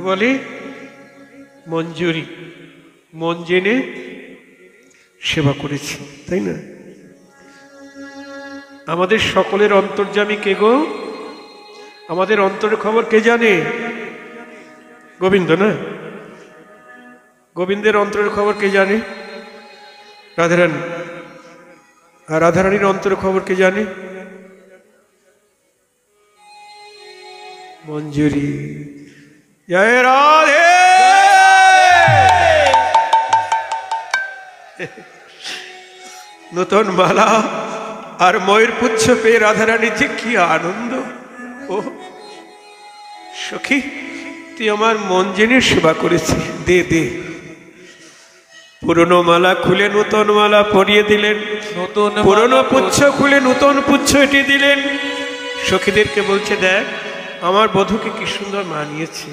বলে মঞ্জুরি, মন জেনে সেবা করেছি, তাই না? আমাদের সকলের অন্তর্যামী কে গো? আমাদের অন্তরের খবর কে জানে? গোবিন্দ না? গোবিন্দের অন্তরের খবর কে জানে? রাধারানী। আর রাধারানীর অন্তরের খবর কে জানে? মঞ্জুরি। জয় রাধে। নতুন মালা আর ময়ূর পুচ্ছ পেয়ে রাধারানী যে কি আনন্দ! ও সখী, তুই আমার মন জেনে সেবা করেছিস, দে দে। পুরনো মালা খুলে নতুন মালা পরিয়ে দিলেন, পুরনো পুচ্ছ খুলে নতুন পুচ্ছ এটি দিলেন। সখীদেরকে বলছে, দেখ আমার বধূকে কি সুন্দর মানিয়েছে।